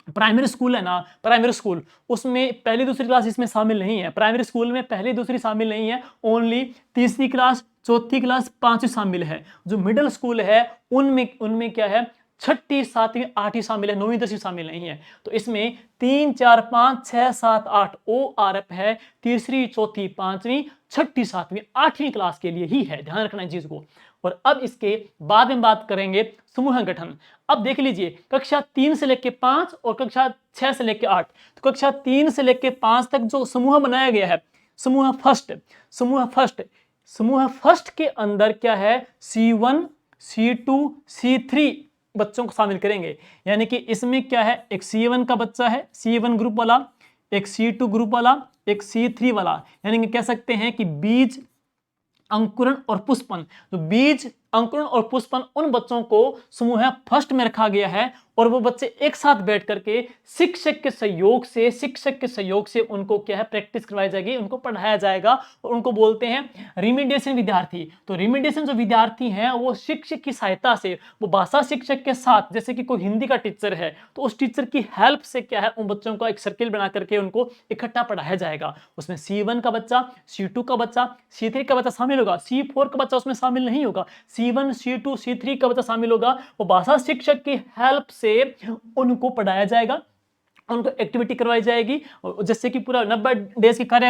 प्राइमरी स्कूल है ना, प्राइमरी स्कूल, उसमें पहली दूसरी क्लास इसमें शामिल नहीं है। प्राइमरी स्कूल में पहली दूसरी शामिल नहीं है, ओनली तीसरी क्लास, चौथी क्लास, 5वीं शामिल है। जो मिडिल स्कूल है, उनमें क्या है, छठी, सातवीं, आठवीं शामिल है, 9वीं 10वीं शामिल नहीं है। तो इसमें 3 4 5 6 7 8 ORF है, तीसरी, चौथी, पांचवी, छठी, सातवीं, आठवीं क्लास के लिए ही है, ध्यान रखना इस चीज को। और अब इसके बाद में बात करेंगे समूह गठन। अब देख लीजिए, कक्षा 3 से लेकर 5 और कक्षा 6 से लेकर 8, तो कक्षा 3 से लेकर 5 तक जो समूह बनाया गया है, समूह फर्स्ट, समूह फर्स्ट के अंदर क्या है, C1 C2 C3 बच्चों को शामिल करेंगे। यानी कि इसमें क्या है, एक C1 का बच्चा है, C1 ग्रुप वाला, एक C2 ग्रुप वाला, एक C3 वाला। यानी कि कह सकते हैं कि बीज, अंकुरण और पुष्पन। तो बीज, अंकुरण और पुष्पन उन बच्चों को समूह फर्स्ट में रखा गया है और वो बच्चे एक साथ बैठ करके शिक्षक के सहयोग से उनको क्या है, प्रैक्टिस करवाई जाएगी, उनको पढ़ाया जाएगा और उनको बोलते हैं रिमीडिएशन विद्यार्थी। तो रिमीडिएशन जो विद्यार्थी हैं वो शिक्षक की सहायता से, वो भाषा शिक्षक के साथ, जैसे कि कोई हिंदी का टीचर है तो उस टीचर की हेल्प से क्या है, उन बच्चों का एक सर्किल बना करके उनको इकट्ठा पढ़ाया जाएगा। उसमें C1 का बच्चा, C2 का बच्चा, C3 का बच्चा शामिल होगा, C4 का बच्चा उसमें शामिल नहीं होगा, C1 C2 C3 का बच्चा शामिल होगा। वो भाषा शिक्षक की हेल्प से उनको पढ़ाया जाएगा, उनको एक्टिविटी करवाई जाएगी, जैसे कि पूरा 90 डेज की कार्य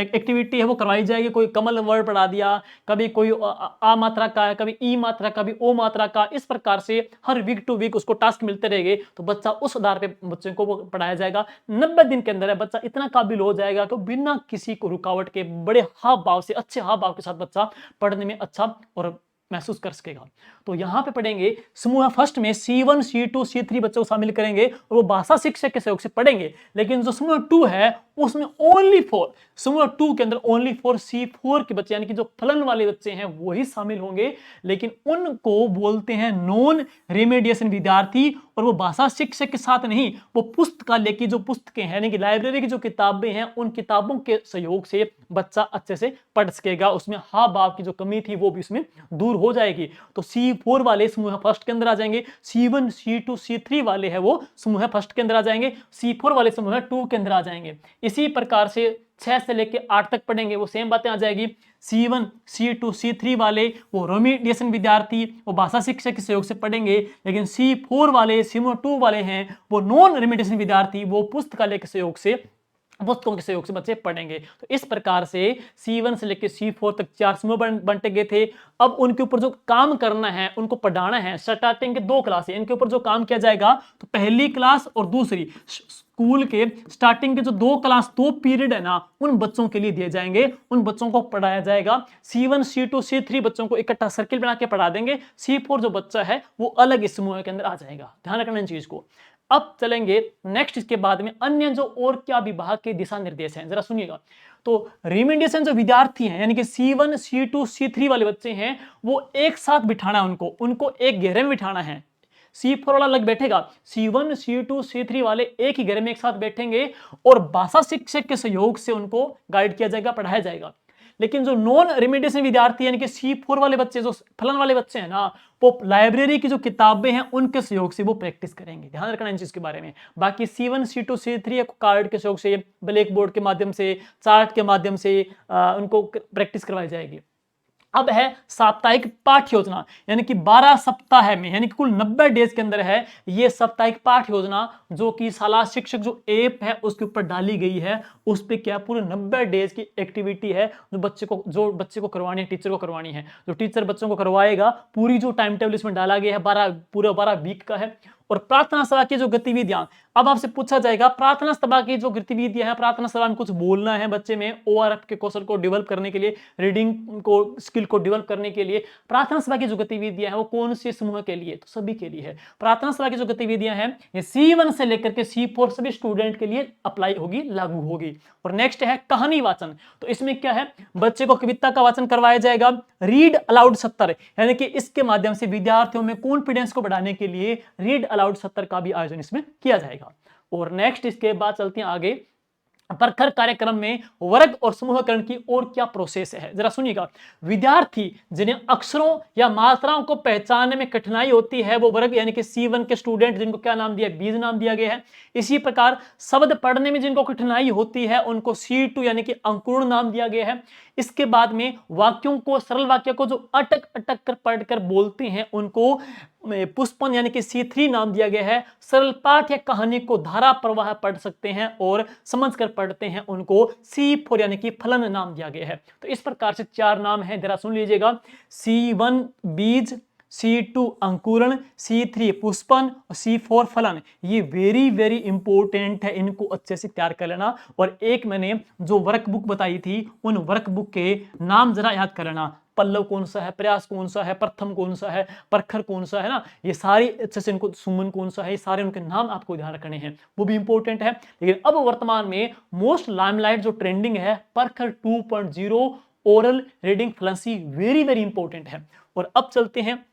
एक्टिविटी है वो करवाई जाएगी। कोई कमल वर्ड पढ़ा दिया, कभी कोई आ मात्रा का है, कभी ई मात्रा का, कभी ओ मात्रा का, इस प्रकार से हर वीक टू वीक उसको टास्क मिलते रहेंगे। तो बच्चा उस आधार पे बच्चे को वो पढ़ाया जाएगा। 90 दिन के अंदर है बच्चा इतना काबिल हो जाएगा कि बिना किसी को रुकावट के, बड़े हाव भाव से, अच्छे हाव भाव के साथ बच्चा पढ़ने में अच्छा और महसूस कर सकेगा। तो यहां पे पढ़ेंगे समूह फर्स्ट में C1 C2 C3 बच्चों को शामिल करेंगे और वो भाषा शिक्षक के सहयोग से पढ़ेंगे। लेकिन जो समूह 2 है उसमें ओनली फॉर, समूह 2 के अंदर ओनली फॉर C4 के बच्चे, यानी कि जो फलन वाले बच्चे हैं वो ही शामिल होंगे। लेकिन उनको बोलते हैं नॉन रेमेडिएशन विद्यार्थी, और वो भाषा शिक्षक के साथ नहीं, वो पुस्तकालय की जो पुस्तकें हैं, यानी कि लाइब्रेरी की जो किताबें हैं, उन किताबों के सहयोग से बच्चा अच्छे से पढ़ सकेगा। उसमें हाव भाव की जो कमी थी वो भी उसमें दूर हो जाएगी। तो C4 वाले समूह फर्स्ट के अंदर आ जाएंगे, C1 C2 C3 वाले हैं वो समूह फर्स्ट के अंदर आ जाएंगे, C4 वाले समूह 2 के अंदर आ जाएंगे। इसी प्रकार से 6 से लेकर 8 तक पढ़ेंगे, वो सेम बातें आ जाएगी। C1 C2 C3 वाले वो रेमेडिएशन विद्यार्थी, वो भाषा शिक्षक के सहयोग से पढ़ेंगे। लेकिन C4 वाले, समूह 2 वाले हैं वो नॉन रेमेडिएशन विद्यार्थी, वो पुस्तकालय के सहयोग से, पुस्तकों के सहयोग से बच्चे पढ़ेंगे। तो इस प्रकार से C1 से लेकर C4 तक 4 समूह बंटे गए थे। अब उनके ऊपर जो काम करना है, उनको पढ़ाना है। स्टार्टिंग के 2 क्लास है, इनके ऊपर जो काम किया जाएगा, तो पहली क्लास और दूसरी स्कूल के स्टार्टिंग के जो 2 क्लास 2 पीरियड है ना, उन बच्चों के लिए दिए जाएंगे, उन बच्चों को पढ़ाया जाएगा। C1 C2 C3 बच्चों को इकट्ठा सर्किल बना के पढ़ा देंगे। C4 जो बच्चा है वो अलग इस समूह के अंदर आ जाएगा। ध्यान रखना इन चीज को। अब चलेंगे नेक्स्ट, इसके बाद में अन्य जो और क्या विभाग के दिशा निर्देश हैं, जरा सुनिएगा। तो रिमेडिएशन जो विद्यार्थी हैं, यानी कि C1 C2 C3 वाले बच्चे हैं, वो एक साथ बिठाना है, उनको एक घेरे में बिठाना है। C4 वाला अलग बैठेगा, C1 C2 C3 वाले एक ही घेरे में एक साथ बैठेंगे और भाषा शिक्षक के सहयोग से उनको गाइड किया जाएगा, पढ़ाया जाएगा। लेकिन जो नॉन रेमेडिएशन विद्यार्थी यानी कि C4 वाले बच्चे, जो फलन वाले बच्चे हैं ना, वो लाइब्रेरी की जो किताबें हैं उनके सहयोग से वो प्रैक्टिस करेंगे। ध्यान रखना इन चीज के बारे में। बाकी C1 C2 C3 कार्ड के सहयोग से, ब्लैक बोर्ड के माध्यम से, चार्ट के माध्यम से उनको प्रैक्टिस करवाई जाएगी। अब है साप्ताहिक पाठ योजना, यानी कि 12 सप्ताह में, यानी कि कुल 90 डेज के अंदर है ये साप्ताहिक पाठ योजना, जो कि शाला शिक्षक जो ऐप है उसके ऊपर डाली गई है। उस पे क्या पूरे 90 डेज की एक्टिविटी है जो बच्चे को करवानी है, टीचर को करवानी है। जो टीचर बच्चों को करवाएगा, पूरी जो टाइम टेबल इसमें डाला गया है पूरा 12 वीक का है। और प्रार्थना सभा की जो गतिविधियां, अब आपसे पूछा जाएगा प्रार्थना सभा की जो गतिविधियां हैं, प्रार्थना सभा में कुछ बोलना है बच्चे में, ORF के कौशल को डेवलप करने के लिए, रीडिंग को स्किल को डेवलप करने के लिए प्रार्थना सभा की जो गतिविधियां हैं वो कौन से समूह के लिए, तो सभी के लिए है। प्रार्थना सभा की जो गतिविधियां हैं ये C1 से लेकर के C4 सभी स्टूडेंट के लिए अप्लाई होगी, लागू होगी। और नेक्स्ट है कहानी वाचन। तो इसमें क्या है, बच्चे को कविता का वाचन करवाया जाएगा। रीड अलाउड 70, यानी कि इसके माध्यम से विद्यार्थियों में कॉन्फिडेंस को बढ़ाने के लिए रीड अलाउड 70 का भी आयोजन इसमें किया जाएगा। और नेक्स्ट इसके बाद चलते हैं आगे, प्रखर कार्यक्रम में वर्ग और समूहकरण की और क्या प्रोसेस है, जरा सुनिएगा। विद्यार्थी जिन्हें अक्षरों या मात्राओं को पहचानने में कठिनाई होती है वो वर्ग, यानी कि C1 के स्टूडेंट, जिनको क्या नाम दिया, बीज नाम दिया गया है। इसी प्रकार शब्द पढ़ने में जिनको कठिनाई होती है उनको C2 यानी कि अंकुरण नाम दिया गया है। इसके बाद में वाक्यों को, सरल वाक्य को जो अटक अटक कर पढ़कर बोलते हैं उनको पुष्पन यानी कि C3 नाम दिया गया है। सरल पाठ या कहानी को धारा प्रवाह पढ़ सकते हैं और समझकर पढ़ते हैं उनको C4 यानी कि फलन नाम दिया गया है। तो इस प्रकार से 4 नाम हैं, जरा सुन लीजिएगा। C1 बीज, C2 अंकुरण, C3 पुष्पन और C4 फलन। ये वेरी वेरी इंपॉर्टेंट है, इनको अच्छे से तैयार कर लेना। और एक मैंने जो वर्कबुक बताई थी उन वर्कबुक के नाम जरा याद कर लेना। पल्लव कौन सा है, प्रयास कौन सा है, प्रथम कौन सा है, प्रखर कौन सा है ना, ये सारी अच्छे से इनको, सुमन कौन सा है, ये सारे उनके नाम आपको ध्यान रखने हैं, वो भी इंपॉर्टेंट है। लेकिन अब वर्तमान में मोस्ट लाइमलाइट जो ट्रेंडिंग है प्रखर 2.0 oral reading fluency, very very important है। और अब चलते हैं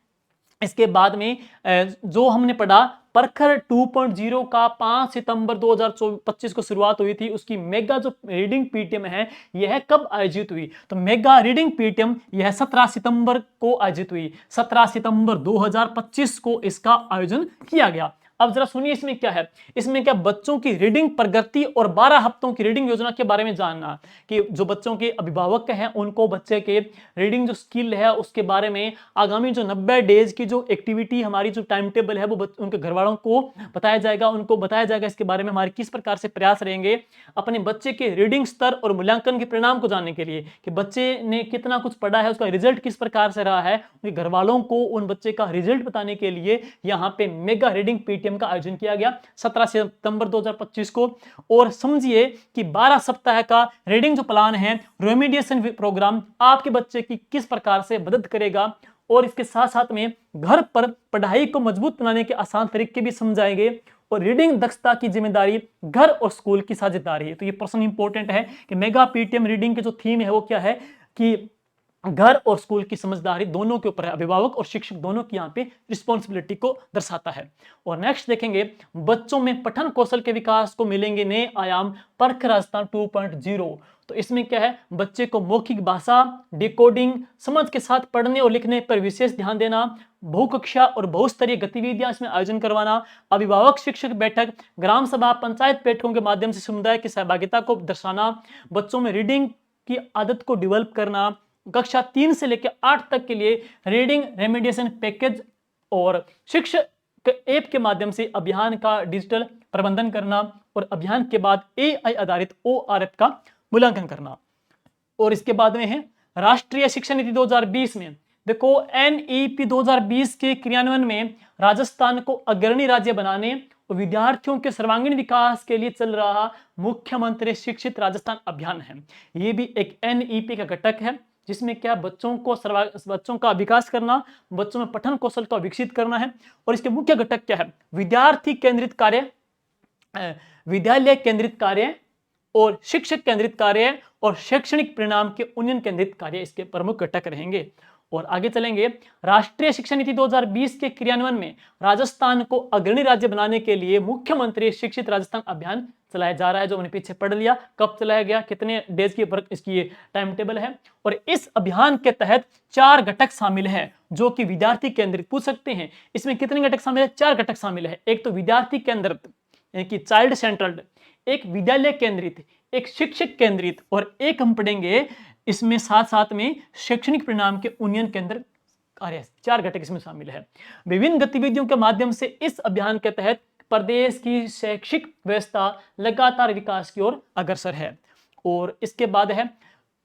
इसके बाद में जो हमने पढ़ा प्रखर 2.0 का 5 सितंबर 2025 को शुरुआत हुई थी। उसकी मेगा जो रीडिंग पीटीएम है यह कब आयोजित हुई? तो मेगा रीडिंग पीटीएम यह 17 सितंबर को आयोजित हुई। 17 सितंबर 2025 को इसका आयोजन किया गया। अब जरा सुनिए इसमें क्या है। इसमें क्या बच्चों की रीडिंग प्रगति और 12 हफ्तों की रीडिंग योजना के बारे में जानना, कि जो बच्चों के अभिभावक हैं उनको बच्चे के रीडिंग जो स्किल है उसके बारे में आगामी जो 90 डेज की जो एक्टिविटी हमारी जो टाइम टेबल है वो उनके घर वालों को बताया जाएगा, उनको बताया जाएगा इसके बारे में हमारे किस प्रकार से प्रयास रहेंगे अपने बच्चे के रीडिंग स्तर और मूल्यांकन के परिणाम को जानने के लिए, कि बच्चे ने कितना कुछ पढ़ा है, उसका रिजल्ट किस प्रकार से रहा है। उनके घर वालों को उन बच्चे का रिजल्ट बताने के लिए यहाँ पे मेगा रीडिंग पीटीएम का आयोजन किया गया 17 सितंबर 2025 को। और समझिए कि 12 सप्ताह का रीडिंग जो प्लान है, रेमेडिएशन प्रोग्राम आपके बच्चे की किस प्रकार से मदद करेगा, और इसके साथ साथ में घर पर पढ़ाई को मजबूत बनाने के आसान तरीके भी समझाएंगे। और रीडिंग दक्षता की जिम्मेदारी घर और स्कूल की साझेदारी है। तो ये प्रश्न इंपॉर्टेंट है कि मेगा पीटीएम रीडिंग के जो थीम है वो क्या है, कि घर और स्कूल की समझदारी दोनों के ऊपर है, अभिभावक और शिक्षक दोनों की यहाँ पे रिस्पॉन्सिबिलिटी को दर्शाता है। और नेक्स्ट देखेंगे बच्चों में पठन कौशल के विकास को मिलेंगे नए आयाम परख राजस्थान 2.0। तो इसमें क्या है, बच्चे को मौखिक भाषा, डिकोडिंग, समझ के साथ पढ़ने और लिखने पर विशेष ध्यान देना, बहुकक्षा और बहुस्तरीय गतिविधियां इसमें आयोजन करवाना, अभिभावक शिक्षक बैठक, ग्राम सभा, पंचायत बैठकों के माध्यम से समुदाय की सहभागिता को दर्शाना, बच्चों में रीडिंग की आदत को डेवलप करना, कक्षा 3 से लेकर 8 तक के लिए रीडिंग रेमेडिएशन पैकेज और शिक्षक ऐप के माध्यम से अभियान का डिजिटल प्रबंधन करना, और अभियान के बाद AI आधारित ORF का मूल्यांकन करना। और इसके बाद में है राष्ट्रीय शिक्षा नीति 2020 में देखो NEP 2020 के क्रियान्वयन में राजस्थान को अग्रणी राज्य बनाने और विद्यार्थियों के सर्वांगीण विकास के लिए चल रहा मुख्यमंत्री शिक्षित राजस्थान अभियान है। ये भी एक NEP का घटक है जिसमें क्या बच्चों का विकास करना, बच्चों में पठन कौशल को विकसित करना है। और इसके मुख्य घटक क्या है, विद्यार्थी केंद्रित कार्य, विद्यालय केंद्रित कार्य और शिक्षक केंद्रित कार्य और शैक्षणिक परिणाम के उन्नयन केंद्रित कार्य इसके प्रमुख घटक रहेंगे। और आगे चलेंगे, राष्ट्रीय शिक्षा नीति 2020 के क्रियान्वयन में राजस्थान को अग्रणी राज्य बनाने के लिए मुख्यमंत्री शिक्षित राजस्थान अभियान चलाया जा रहा है, जो मैंने पीछे पढ़ लिया कब चलाया गया, कितने डेज की इसकी टाइम टेबल है। और इस अभियान के तहत 4 घटक शामिल हैं जो कि विद्यार्थी केंद्रित, पूछ सकते हैं इसमें कितने घटक शामिल है, 4 घटक शामिल है। एक तो विद्यार्थी केंद्रित यानी कि चाइल्ड सेंट्रल्ड, एक विद्यालय केंद्रित, एक शिक्षक केंद्रित, और एक हम पढ़ेंगे इसमें साथ साथ में शैक्षणिक परिणाम के उन्नयन केंद्र कार्य। 4 घटक इसमें शामिल है। विभिन्न गतिविधियों के माध्यम से इस अभियान के तहत प्रदेश की शैक्षिक व्यवस्था लगातार विकास की ओर अग्रसर है। और इसके बाद है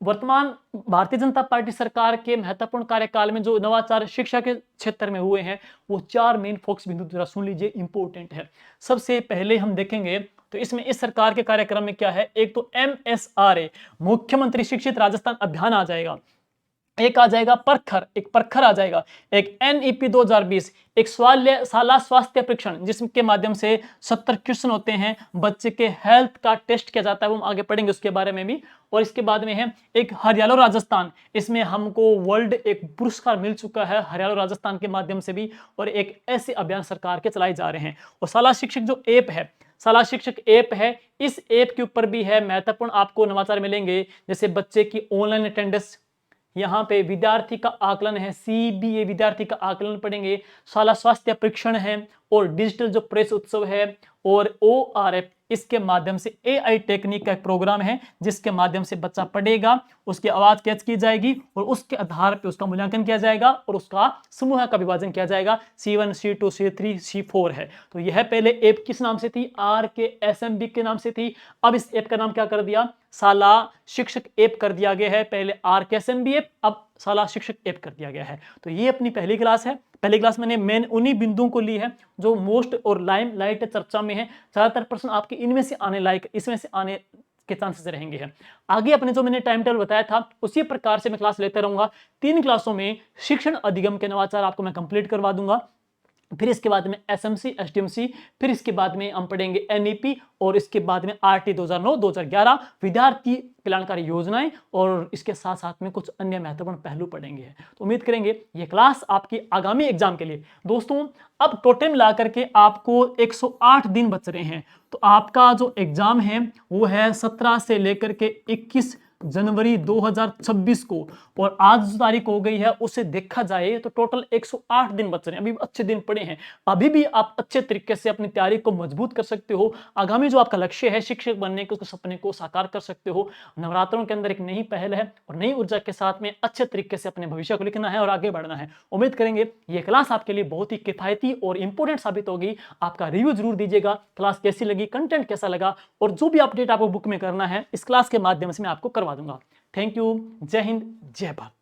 वर्तमान भारतीय जनता पार्टी सरकार के महत्वपूर्ण कार्यकाल में जो नवाचार शिक्षा के क्षेत्र में हुए हैं वो 4 मेन फोकस बिंदु जरा सुन लीजिए, इंपॉर्टेंट है। सबसे पहले हम देखेंगे तो इसमें इस सरकार के कार्यक्रम में क्या है, एक तो MSRA मुख्यमंत्री शिक्षित राजस्थान अभियान आ जाएगा, एक आ जाएगा प्रखर, एक प्रखर आ जाएगा, एक NEP 2020, एक शाला स्वास्थ्य परीक्षण जिसके माध्यम से 70 क्वेश्चन होते हैं, बच्चे के हेल्थ का टेस्ट किया जाता है, वो हम आगे पढ़ेंगे उसके बारे में भी। और इसके बाद में है एक हरियालो राजस्थान, इसमें हमको वर्ल्ड एक पुरस्कार मिल चुका है हरियालो राजस्थान के माध्यम से भी, और एक ऐसे अभियान सरकार के चलाए जा रहे हैं। और शाला शिक्षक जो ऐप है, शाला शिक्षक ऐप है, इस ऐप के ऊपर भी है महत्वपूर्ण आपको नवाचार मिलेंगे, जैसे बच्चे की ऑनलाइन अटेंडेंस, यहाँ पे विद्यार्थी का आकलन है, CBA विद्यार्थी का आकलन पढ़ेंगे, शाला स्वास्थ्य परीक्षण है, और डिजिटल जो प्रेस उत्सव है, और ORF इसके माध्यम से AI टेक्निक का एक प्रोग्राम है जिसके माध्यम से बच्चा पढ़ेगा, उसकी आवाज कैच की जाएगी और उसके आधार पर उसका मूल्यांकन किया जाएगा और उसका समूह का विभाजन किया जाएगा। C1 C2 C3 C4 है। तो यह पहले ऐप किस नाम से थी? RKSMB के नाम से थी। अब इस ऐप का नाम क्या कर दिया? साला शिक्षक ऐप कर दिया गया है। पहले RKSMB ऐप, अब साला शिक्षक ऐप कर दिया गया है। तो ये अपनी पहली क्लास है। पहली क्लास मैंने मेन उन्हीं बिंदुओं को ली है जो मोस्ट और लाइम लाइट चर्चा में है। ज्यादातर प्रश्न आपके इनमें से आने लायक, इसमें से आने के चांसेस रहेंगे हैं। आगे अपने जो मैंने टाइम टेबल बताया था उसी प्रकार से मैं क्लास लेते रहूंगा। 3 क्लासों में शिक्षण अधिगम के नवाचार आपको मैं कंप्लीट करवा दूंगा। फिर इसके बाद में SMC STMC, फिर इसके बाद में हम पढ़ेंगे NEP और इसके बाद में RT 2009-2011 विद्यार्थी कल्याणकारी योजनाएं और इसके साथ साथ में कुछ अन्य महत्वपूर्ण पहलू पढ़ेंगे। तो उम्मीद करेंगे ये क्लास आपकी आगामी एग्जाम के लिए। दोस्तों अब टोटल मिला करके आपको 108 दिन बच रहे हैं। तो आपका जो एग्जाम है वो है 17 से लेकर के 21 जनवरी 2026 को, और आज जो तारीख हो गई है उसे देखा जाए तो टोटल 108 दिन बच रहे हैं। अभी अच्छे दिन पड़े हैं, अभी भी आप अच्छे तरीके से अपनी तैयारी को मजबूत कर सकते हो। आगामी जो आपका लक्ष्य है शिक्षक बनने के, उसके सपने को साकार कर सकते हो। नवरात्रों के अंदर एक नई पहल है और नई ऊर्जा के साथ में अच्छे तरीके से अपने भविष्य को लिखना है और आगे बढ़ना है। उम्मीद करेंगे ये क्लास आपके लिए बहुत ही किफायती और इंपॉर्टेंट साबित होगी। आपका रिव्यू जरूर दीजिएगा, क्लास कैसी लगी, कंटेंट कैसा लगा, और जो भी अपडेट आपको बुक में करना है इस क्लास के माध्यम से मैं आपको करवा दूंगा। Thank you. जय हिंद, जय भारत।